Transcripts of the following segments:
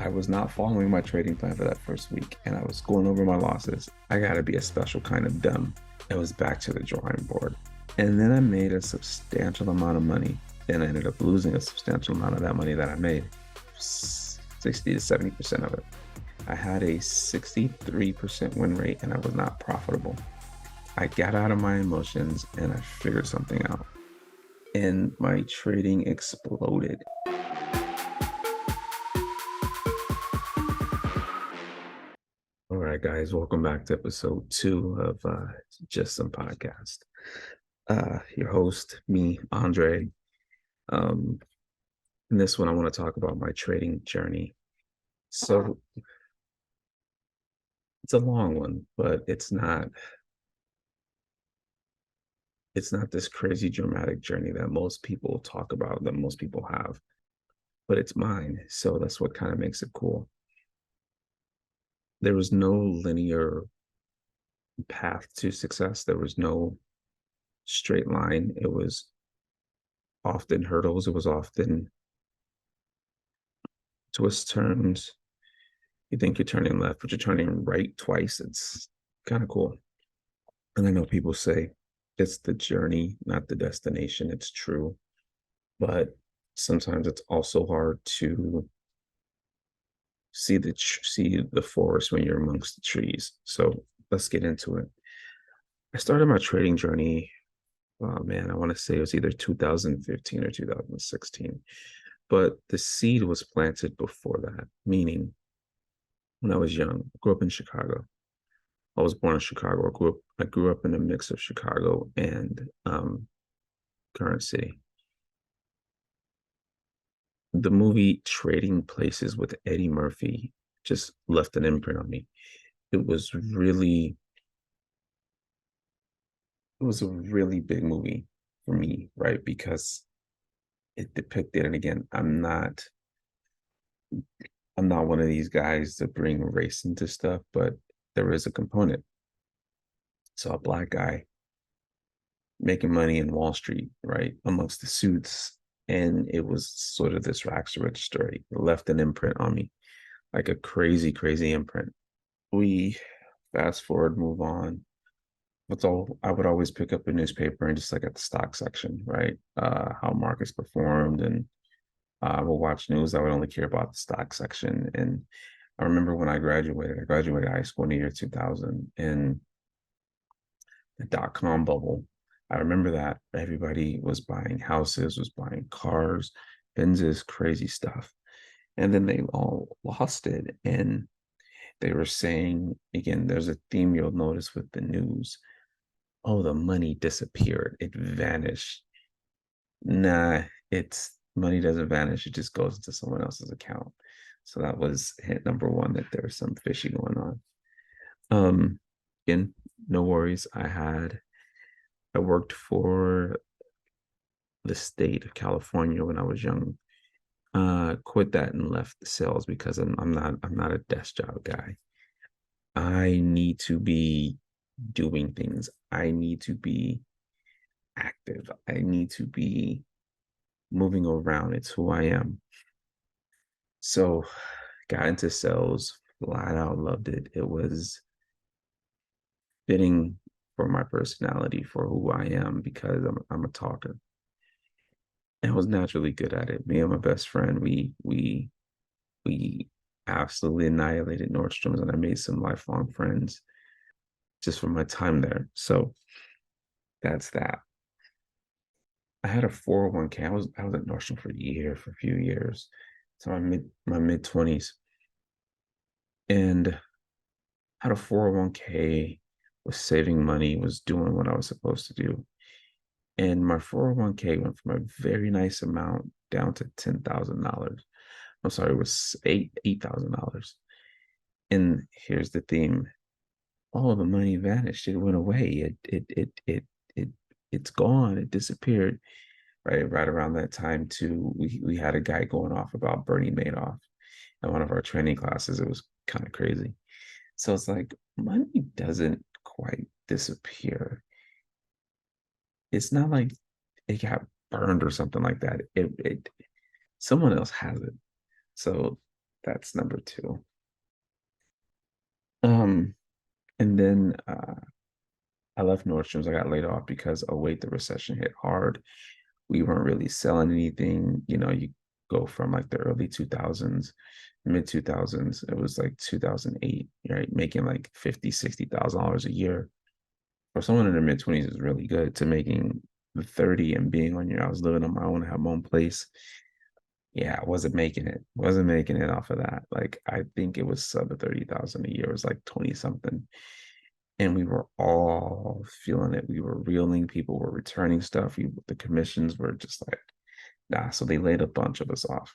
I was not following my trading plan for that first week and I was going over my losses. I got to be a special kind of dumb. It was back to the drawing board. And then I made a substantial amount of money and I ended up losing a substantial amount of that money that I made, 60 to 70% of it. I had a 63% win rate and I was not profitable. I got out of my emotions and I figured something out. And my trading exploded. All right, guys, welcome back to episode 2 of Just Some Podcast. Your host, me, Andre. In this one, I want to talk about my trading journey. So it's a long one, but it's not this crazy dramatic journey that most people talk about, that most people have, but it's mine. So that's what kind of makes it cool. There was no linear path to success. There was no straight line. It was often hurdles. It was often twist turns. You think you're turning left, but you're turning right twice. It's kind of cool. And I know people say it's the journey, not the destination. It's true. But sometimes it's also hard to see the forest when you're amongst the trees. So let's get into it. I started my trading journey. Oh man, I want to say it was either 2015 or 2016, but the seed was planted before that. Meaning, when I was young, I grew up in Chicago. I was born in Chicago. I grew up in a mix of Chicago and current city. The movie Trading Places with Eddie Murphy just left an imprint on me. It was really, it was a really big movie for me, right? Because it depicted, and again, I'm not one of these guys to bring race into stuff, but there is a component. So a black guy making money in Wall Street, right, amongst the suits. And it was sort of this rags to rich story. It left an imprint on me, like a crazy, crazy imprint. We fast forward, move on. That's all. I would always pick up a newspaper and just like at the stock section, right? How markets performed, and we'll watch news. I would only care about the stock section. And I remember when I graduated high school in the year 2000, and the dot-com bubble. I remember that everybody was buying houses, was buying cars, Benzes, crazy stuff. And then they all lost it. And they were saying, again, there's a theme you'll notice with the news. Oh, the money disappeared. It vanished. Nah, it's money doesn't vanish. It just goes into someone else's account. So that was hit number one, that there's some fishy going on. Again, no worries. I worked for the state of California when I was young. Quit that and left the sales because I'm not a desk job guy. I need to be doing things. I need to be active. I need to be moving around. It's who I am. So got into sales, flat out loved it. It was fitting for my personality, for who I am, because I'm a talker. And I was naturally good at it. Me and my best friend, we absolutely annihilated Nordstrom's, and I made some lifelong friends just from my time there. So that's that. I had a 401k. I was at Nordstrom for a few years. So my mid 20s, and had a 401k, was saving money, was doing what I was supposed to do. And my 401k went from a very nice amount down to $10,000. I'm sorry, it was $8,000. And here's the theme: all of the money vanished. It went away. It it's gone. It disappeared. Right around that time too, we had a guy going off about Bernie Madoff in one of our training classes. It was kind of crazy. So it's like money doesn't quite disappear. It's not like it got burned or something like that. It someone else has it. So That's number two. Um, and then I left Nordstrom's. I got laid off because, oh wait, the recession hit hard. We weren't really selling anything. You know, you go from like the early 2000s, mid 2000s. It was like 2008, right? Making like 50, $60,000 a year for someone in their mid 20s is really good, to making 30 and being on I was living on my own, have my own place. Yeah, I wasn't making it off of that. Like, I think it was sub 30,000 a year. It was like 20 something. And we were all feeling it. We were reeling, people were returning stuff. The commissions were just like, nah. So they laid a bunch of us off.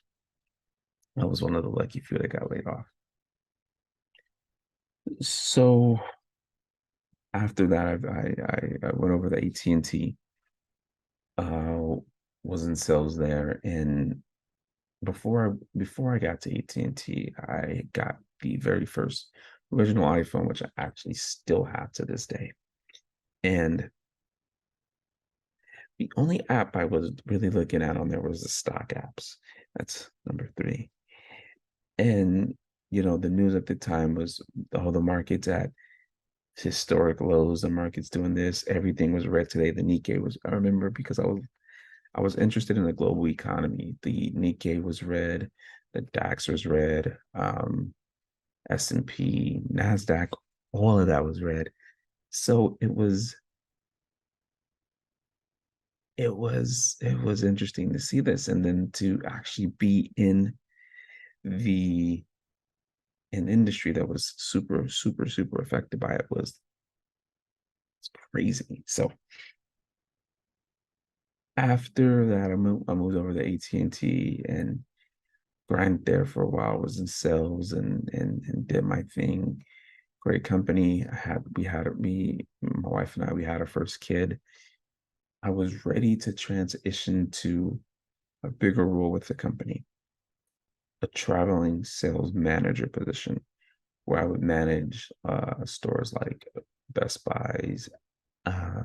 I was one of the lucky few that got laid off. So after that, I went over to AT&T, uh, was in sales there. And before I got to AT&T, I got the very first original iPhone, which I actually still have to this day. And the only app I was really looking at on there was the stock apps. That's number three. And the news at the time was, oh, the market's at historic lows. The market's doing this. Everything was red today. The Nikkei was. I remember because I was interested in the global economy. The Nikkei was red. The DAX was red. S&P, NASDAQ, all of that was red. So it was interesting to see this, and then to actually be in the an industry that was super, super, super affected by it was it's crazy. So after that, I moved over to AT&T and grinded there for a while. Was in sales and did my thing. Great company. My wife and I, we had our first kid. I was ready to transition to a bigger role with the company, a traveling sales manager position, where I would manage stores like Best Buy's, uh,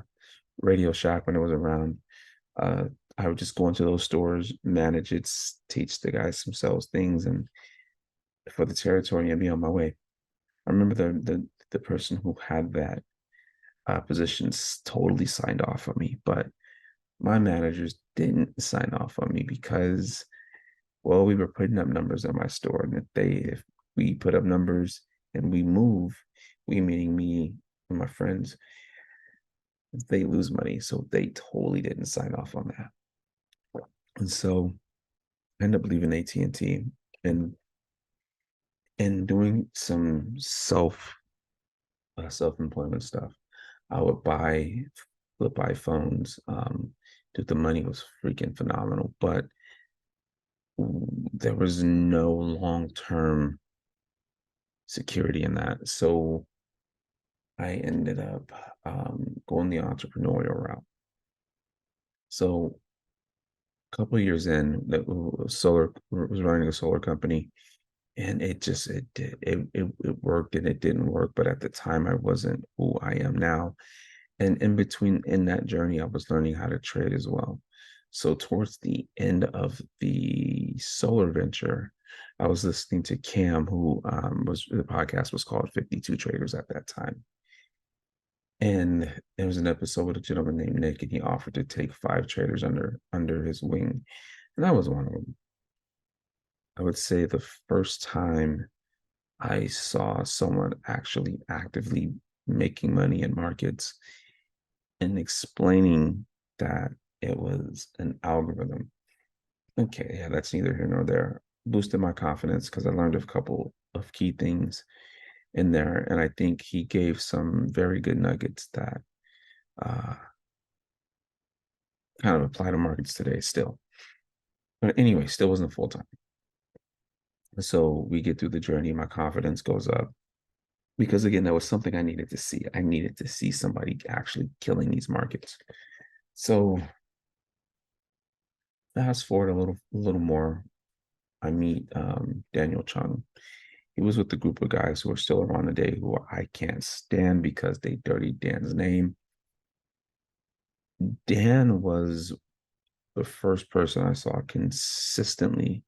Radio Shack when it was around. Uh, I would just go into those stores, manage it, teach the guys some sales things, and for the territory, and be on my way. I remember the person who had that position totally signed off on me, but my managers didn't sign off on me because, well, we were putting up numbers in my store, and if we put up numbers and we move, we meaning me and my friends, they lose money. So they totally didn't sign off on that. And so I ended up leaving AT&T and doing some self-employment stuff. I would flip iPhones. Dude, the money was freaking phenomenal, but there was no long-term security in that. So I ended up going the entrepreneurial route. So a couple of years in, that solar was running a solar company, and it worked and it didn't work. But at the time, I wasn't who I am now. And in that journey, I was learning how to trade as well. So towards the end of the solar venture, I was listening to Cam, who was the podcast was called 52 Traders at that time. And there was an episode with a gentleman named Nick, and he offered to take 5 traders under his wing. And I was one of them. I would say the first time I saw someone actually actively making money in markets and explaining that it was an algorithm. Okay, yeah, that's neither here nor there. Boosted my confidence because I learned a couple of key things in there. And I think he gave some very good nuggets that uh, kind of apply to markets today still. But anyway, still wasn't full time. So we get through the journey, my confidence goes up because, again, that was something I needed to see. I needed to see somebody actually killing these markets. So fast forward a little more, I meet Daniel Chung. He was with the group of guys who are still around today, who I can't stand because they dirty Dan's name. Dan was the first person I saw consistently,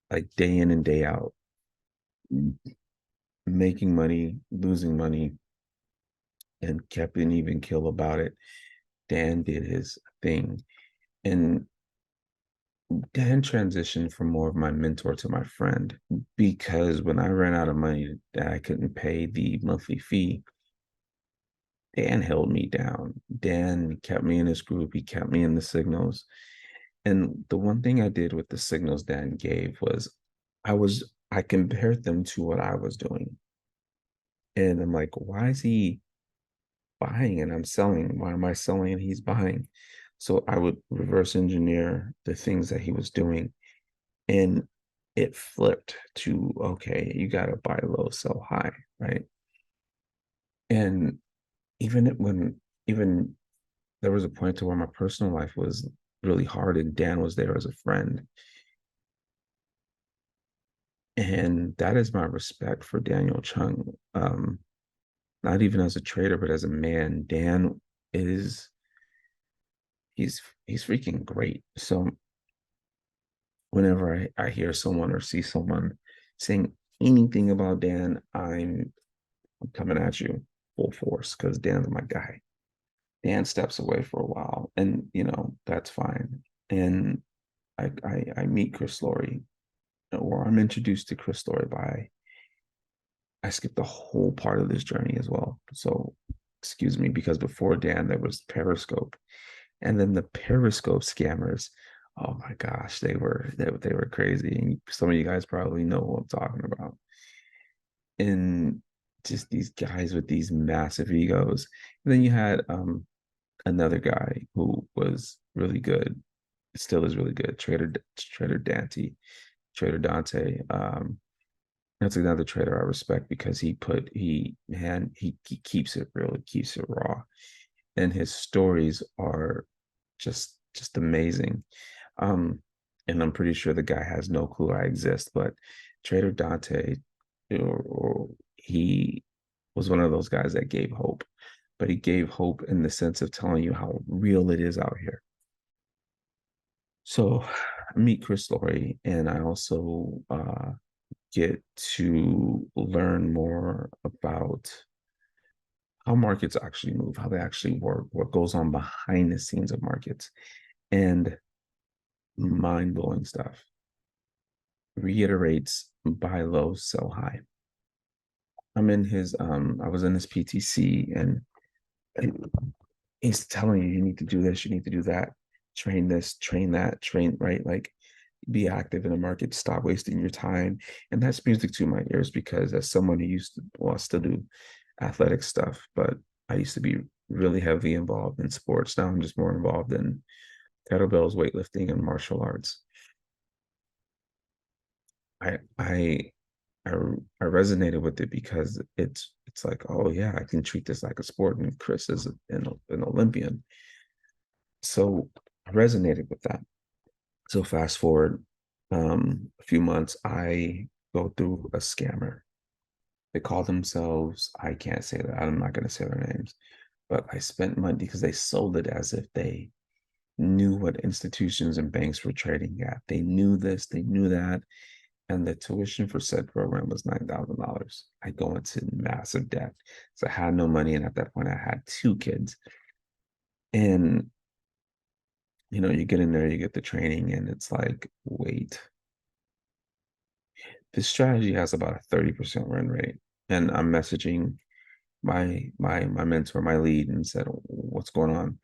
like day in and day out, making money, losing money, and kept an even kill about it. Dan did his thing. And Dan transitioned from more of my mentor to my friend because when I ran out of money that I couldn't pay the monthly fee, Dan held me down. Dan kept me in his group. He kept me in the signals. And the one thing I did with the signals Dan gave was I compared them to what I was doing. And I'm like, why is he buying and I'm selling? Why am I selling and he's buying? So I would reverse engineer the things that he was doing. And it flipped to, okay, you got to buy low, sell high, right? And even there was a point to where my personal life was really hard and Dan was there as a friend. And that is my respect for Daniel Chung. Not even as a trader, but as a man. Dan is he's freaking great. So whenever I hear someone or see someone saying anything about Dan, I'm coming at you full force because Dan's my guy. Dan steps away for a while, and that's fine. And I meet Chris Laurie, or I'm introduced to Chris Laurie by I skipped the whole part of this journey as well. So excuse me, because before Dan there was Periscope, and then the Periscope scammers. Oh my gosh, they were crazy. And some of you guys probably know what I'm talking about. And just these guys with these massive egos. And then you had another guy who was really good, still is really good, Trader Dante. That's another trader I respect because he keeps it real, he keeps it raw, and his stories are just amazing. Um, and I'm pretty sure the guy has no clue I exist, but Trader Dante, he was one of those guys that gave hope, but he gave hope in the sense of telling you how real it is out here. So I meet Chris Laurie, and I also get to learn more about how markets actually move, how they actually work, what goes on behind the scenes of markets, and mind blowing stuff. Reiterates buy low, sell high. I was in his PTC, and he's telling you need to do this, you need to do that, train this, train that, train right, like be active in the market, stop wasting your time. And that's music to my ears because as someone who used to, well, I still do athletic stuff, but I used to be really heavily involved in sports. Now I'm just more involved in kettlebells, weightlifting, and martial arts. I I I I resonated with it because it's like, oh yeah, I can treat this like a sport, and Chris is an Olympian. So I resonated with that. So fast forward a few months, I go through a scammer. They call themselves, I can't say that, I'm not going to say their names, but I spent money because they sold it as if they knew what institutions and banks were trading at. They knew this, they knew that. And the tuition for said program was $9,000. I go into massive debt. So I had no money. And at that point, I had two kids. And, you get in there, you get the training, and it's like, wait, this strategy has about a 30% run rate. And I'm messaging my mentor, my lead, and said, what's going on?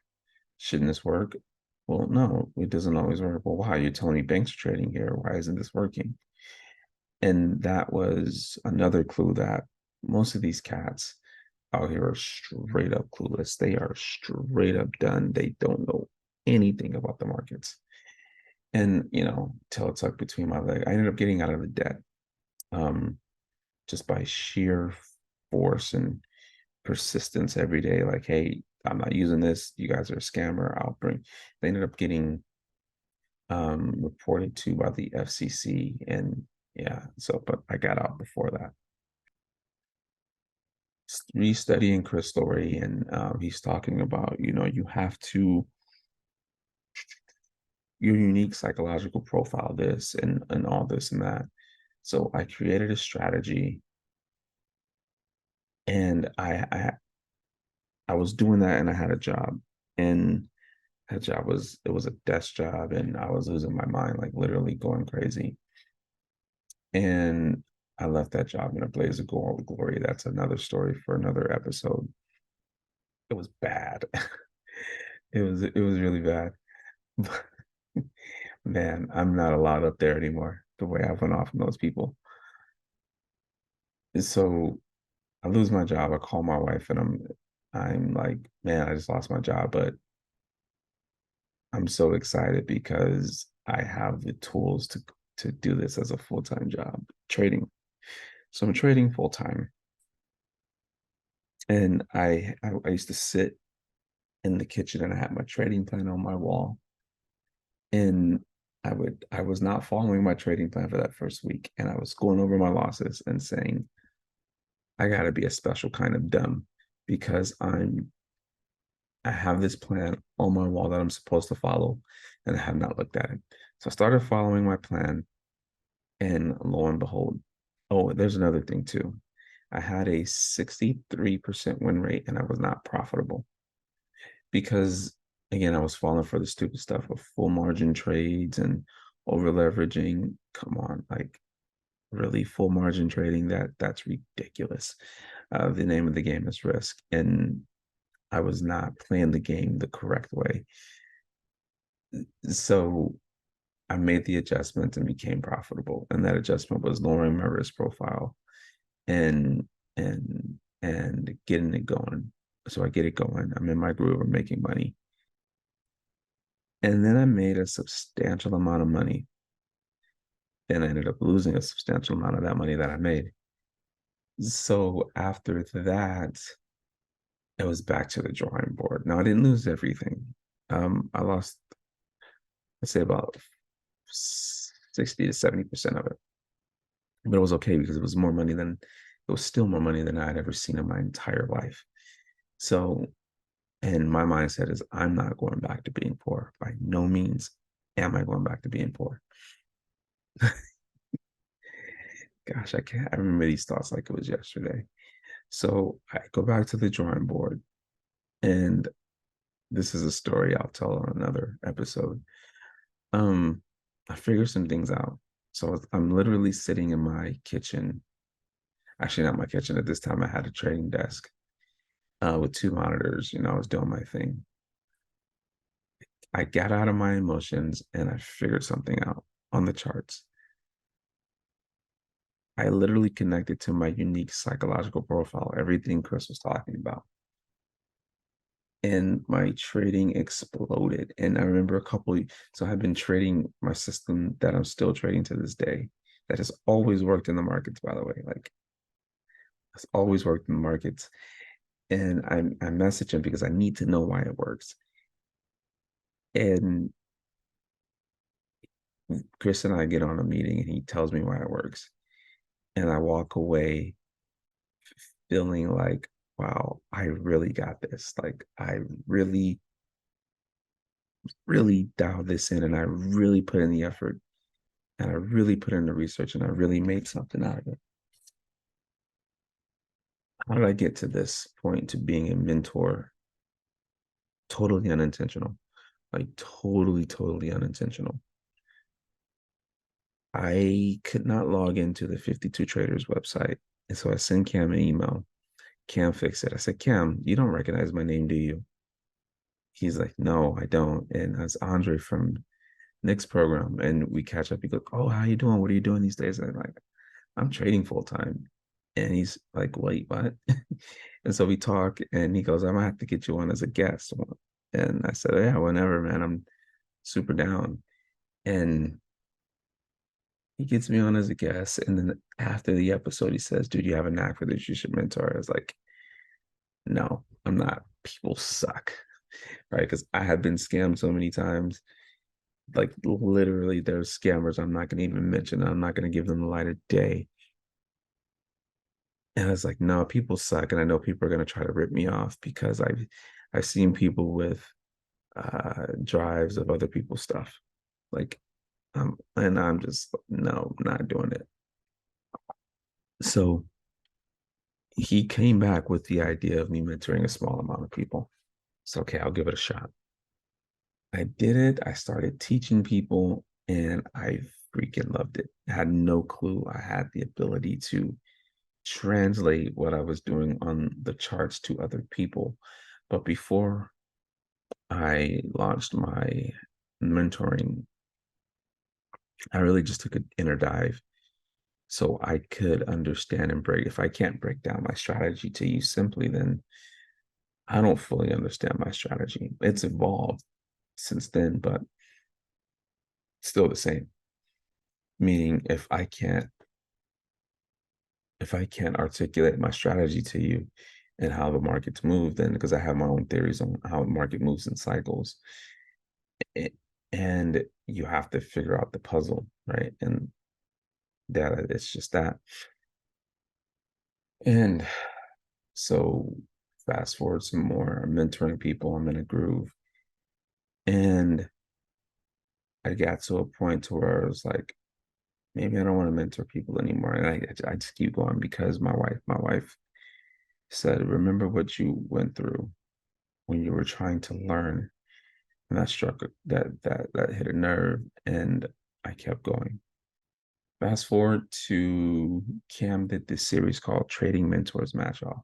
Shouldn't this work? Well, no, it doesn't always work. Well, why? You're telling me banks are trading here. Why isn't this working? And that was another clue that most of these cats out here are straight up clueless. They are straight up done. They don't know anything about the markets. And, tail tucked between my leg, I ended up getting out of the debt um, just by sheer force and persistence every day. Like, hey, I'm not using this. You guys are a scammer. They ended up getting reported to by the FCC. And yeah, so, but I got out before that. Restudying Chris Story, and he's talking about, you have to, your unique psychological profile, this and all this and that. So I created a strategy, and I was doing that, and I had a job, and that job was, it was a desk job, and I was losing my mind, like literally going crazy. And I left that job in a blaze of glory. That's another story for another episode. It was bad. It was really bad. Man, I'm not allowed up there anymore. The way I went off on those people. So I lose my job. I call my wife, and I'm like, man, I just lost my job, but I'm so excited because I have the tools to do this as a full-time job, trading. So I'm trading full time. And I used to sit in the kitchen, and I had my trading plan on my wall. And I was not following my trading plan for that first week. And I was going over my losses and saying, I gotta be a special kind of dumb because I have this plan on my wall that I'm supposed to follow, and I have not looked at it. So I started following my plan, and lo and behold, oh, there's another thing too. I had a 63% win rate, and I was not profitable because, again, I was falling for the stupid stuff of full margin trades and over leveraging. Come on, like really full margin trading, that's ridiculous. The name of the game is risk, and I was not playing the game the correct way. So I made the adjustment and became profitable. And that adjustment was lowering my risk profile and and getting it going. So I get it going. I'm in my groove. I'm making money. And then I made a substantial amount of money. And I ended up losing a substantial amount of that money that I made. So after that, it was back to the drawing board. Now I didn't lose everything. I lost, let's say, about 60 to 70% of it. But it was okay because it was still more money than I had ever seen in my entire life. So, and my mindset is I'm not going back to being poor. By no means am I going back to being poor. Gosh, I can't, I remember these thoughts like it was yesterday. So I go back to the drawing board, and this is a story I'll tell on another episode. Um, I figure some things out. So I'm literally sitting in my kitchen. Actually, not my kitchen. At this time, I had a trading desk with two monitors. I was doing my thing. I got out of my emotions, and I figured something out on the charts. I literally connected to my unique psychological profile, everything Chris was talking about. And my trading exploded. And I remember so I've been trading my system that I'm still trading to this day, that has always worked in the markets, by the way. Like, it's always worked in the markets. And I message him because I need to know why it works. And Chris and I get on a meeting, and he tells me why it works. And I walk away feeling like, wow, I really got this. Like, I really, really dialed this in, and I really put in the effort, and I really put in the research, and I really made something out of it. How did I get to this point to being a mentor? Totally unintentional, like totally, totally unintentional. I could not log into the 52 Traders website. And so I sent Cam an email. Cam fixed it. I said, Cam, you don't recognize my name, do you? He's like, no, I don't. And that's Andre from Nick's program. And we catch up. He goes, oh, how you doing? What are you doing these days? And I'm like, I'm trading full time. And he's like, wait, what? And so we talk, and he goes, I might have to get you on as a guest. And I said, yeah, whenever, man. I'm super down. And he gets me on as a guest. And then after the episode, he says, dude, you have a knack for this. You should mentor. I was like, no, I'm not. People suck. Right. Because I have been scammed so many times. Like, literally, there's scammers I'm not going to even mention. I'm not going to give them the light of day. And I was like, no, people suck. And I know people are going to try to rip me off because I've seen people with drives of other people's stuff. Like, and I'm just, no, not doing it. So he came back with the idea of me mentoring a small amount of people. So, okay, I'll give it a shot. I did it. I started teaching people and I freaking loved it. I had no clue I had the ability to translate what I was doing on the charts to other people. But before I launched my mentoring, I really just took an inner dive so I could understand and break. If I can't break down my strategy to you simply, then I don't fully understand my strategy. It's evolved since then, but still the same. Meaning if I can't articulate my strategy to you and how the markets move, then because I have my own theories on how the market moves in cycles, it, and you have to figure out the puzzle, right? And that it's just that. And so fast forward some more, I'm mentoring people, I'm in a groove. And I got to a point to where I was like, maybe I don't want to mentor people anymore. And I just keep going because my wife said, remember what you went through when you were trying to learn. And that struck that hit a nerve and I kept going. Fast forward to Cam did this series called Trading Mentors Match Off.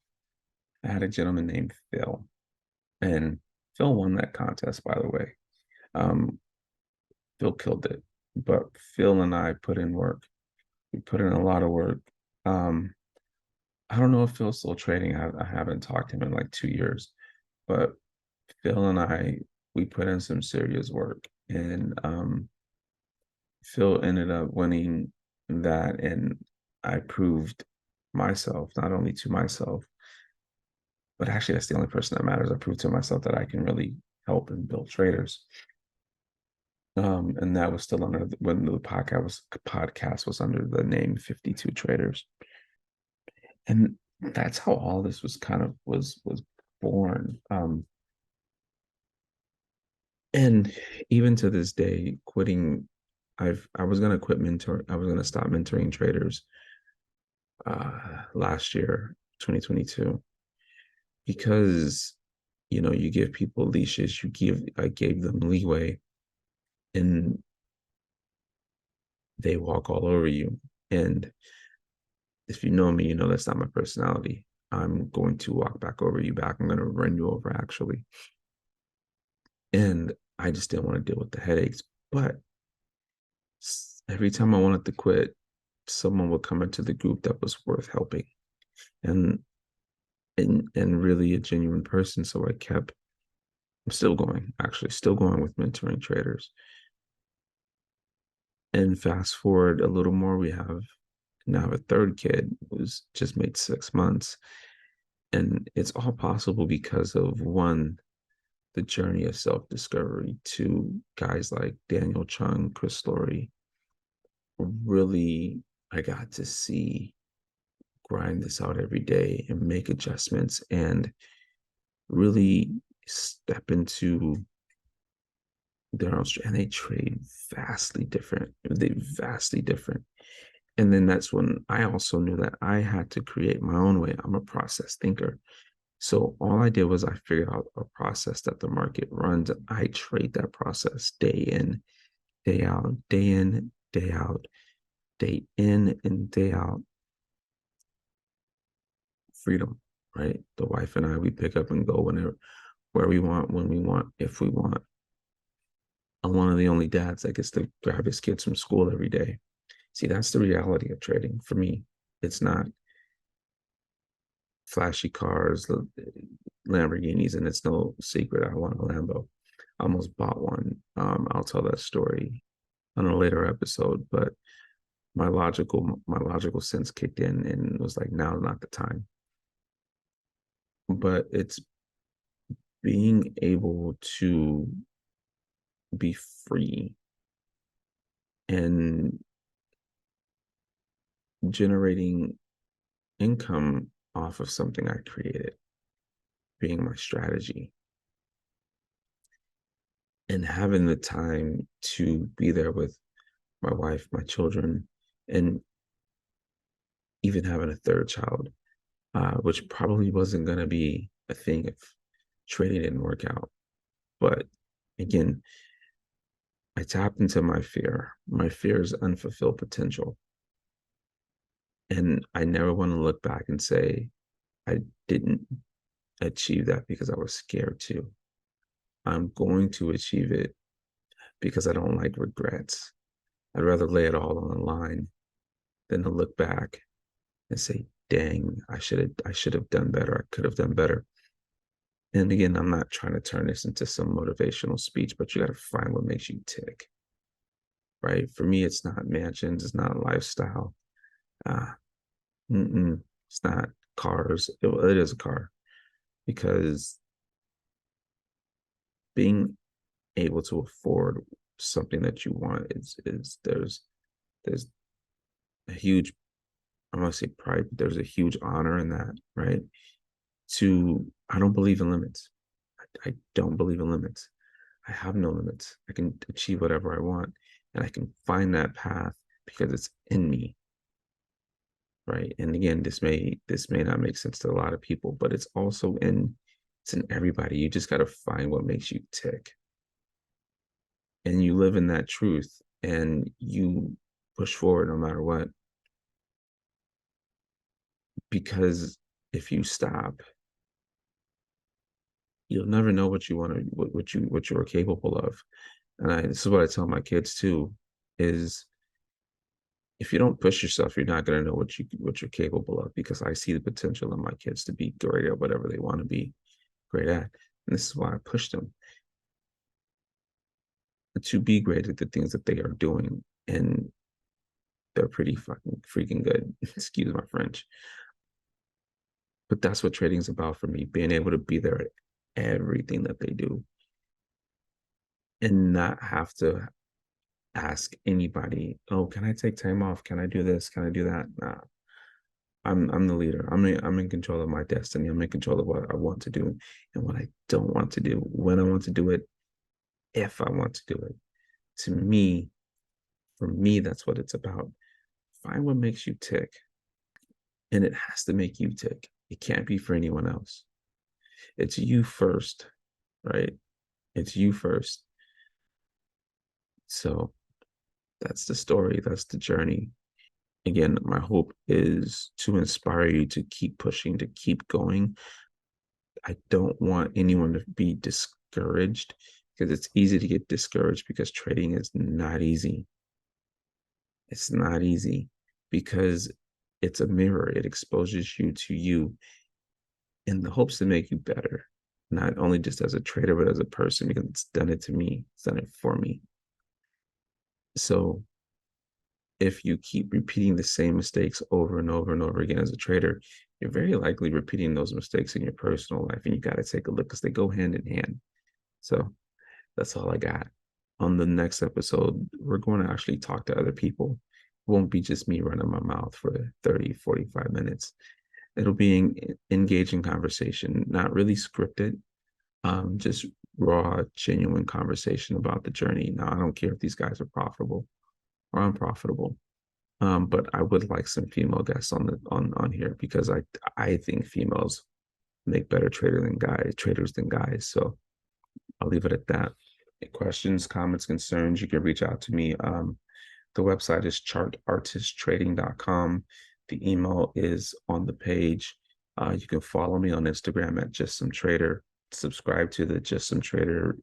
I had a gentleman named Phil, and Phil won that contest, by the way. Um, Phil killed it, but Phil and I put in work. We put in a lot of work. Um, I don't know if Phil's still trading. I haven't talked to him in like 2 years, but Phil and I, we put in some serious work, and Phil ended up winning that, and I proved myself, not only to myself, but actually that's the only person that matters. I proved to myself that I can really help and build traders. And that was still under when the podcast was under the name 52 Traders. And that's how all this was kind of was born. And even to this day, I was gonna quit mentor. I was gonna stop mentoring traders last year, 2022, because you give people leashes, I gave them leeway, and they walk all over you. And if you know me, you know that's not my personality. I'm going to walk back over you back. I'm going to run you over actually. And I just didn't want to deal with the headaches. But every time I wanted to quit, someone would come into the group that was worth helping and and really a genuine person. So I'm still going, actually, still going with mentoring traders. And fast forward a little more, we have now a third kid who's just made 6 months. And it's all possible because of one, the journey of self-discovery, to guys like Daniel Chung, Chris Laurie. Really, I got to see grind this out every day and make adjustments and really step into their own strength. And they trade vastly different. They vastly different. And then that's when I also knew that I had to create my own way. I'm a process thinker. So all I did was I figured out a process that the market runs. I trade that process day in, day out, day in, day out, day in and day out. Freedom, right? The wife and I, we pick up and go whenever, where we want, when we want, if we want. I'm one of the only dads that gets to grab his kids from school every day. See, that's the reality of trading for me. It's not flashy cars, Lamborghinis, and it's no secret I want a Lambo. I almost bought one. I'll tell that story on a later episode, but my logical sense kicked in and was like, now's not the time. But it's being able to be free and generating income off of something I created, being my strategy, and having the time to be there with my wife, my children, and even having a third child, which probably wasn't going to be a thing if trading didn't work out. But again, I tapped into my fear. My fear is unfulfilled potential. And I never want to look back and say, I didn't achieve that because I was scared to. I'm going to achieve it because I don't like regrets. I'd rather lay it all on the line than to look back and say, dang, I should have done better. I could have done better. And again, I'm not trying to turn this into some motivational speech, but you got to find what makes you tick, right? For me, it's not mansions, it's not lifestyle. Uh, it's not cars. It is a car because being able to afford something that you want is there's a huge, I want to say pride, but there's a huge honor in that, right? I don't believe in limits. I don't believe in limits. I have no limits. I can achieve whatever I want, and I can find that path because it's in me, right? And again, this may not make sense to a lot of people, but it's in everybody. You just got to find what makes you tick, and you live in that truth, and you push forward no matter what. Because if you stop, you'll never know what you want to what you are capable of. And this is what I tell my kids too, is if you don't push yourself, you're not going to know what you're capable of, because I see the potential in my kids to be great at whatever they want to be great at. And this is why I push them to be great at the things that they are doing. And they're pretty fucking freaking good. Excuse my French. But that's what trading is about for me, being able to be there at everything that they do and not have to ask anybody, oh, can I take time off? Can I do this? Can I do that? Nah. I'm the leader. I'm in control of my destiny. I'm in control of what I want to do and what I don't want to do, when I want to do it, if I want to do it. To me, for me, that's what it's about. Find what makes you tick. And it has to make you tick. It can't be for anyone else. It's you first, right? It's you first. So that's the story. That's the journey. Again, my hope is to inspire you to keep pushing, to keep going. I don't want anyone to be discouraged, because it's easy to get discouraged because trading is not easy. It's not easy because it's a mirror. It exposes you to you in the hopes to make you better, not only just as a trader, but as a person, because it's done it to me. It's done it for me. So if you keep repeating the same mistakes over and over and over again as a trader, you're very likely repeating those mistakes in your personal life. And you got to take a look, because they go hand in hand. So that's all I got. On the next episode, we're going to actually talk to other people. It won't be just me running my mouth for 30, 45 minutes. It'll be an engaging conversation, not really scripted, just raw, genuine conversation about the journey. Now, I don't care if these guys are profitable or unprofitable. But I would like some female guests on here, because I think females make better traders than guys. So I'll leave it at that. Questions, comments, concerns, you can reach out to me. The website is chartartisttrading.com. The email is on the page. You can follow me on Instagram at Just Some Trader. Subscribe to the Just Some Trader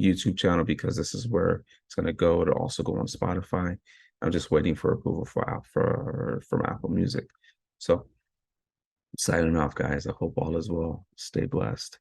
YouTube channel, because this is where it's going to go. It'll also go on Spotify. I'm just waiting for approval from Apple Music. So signing off, guys. I hope all is well. Stay blessed.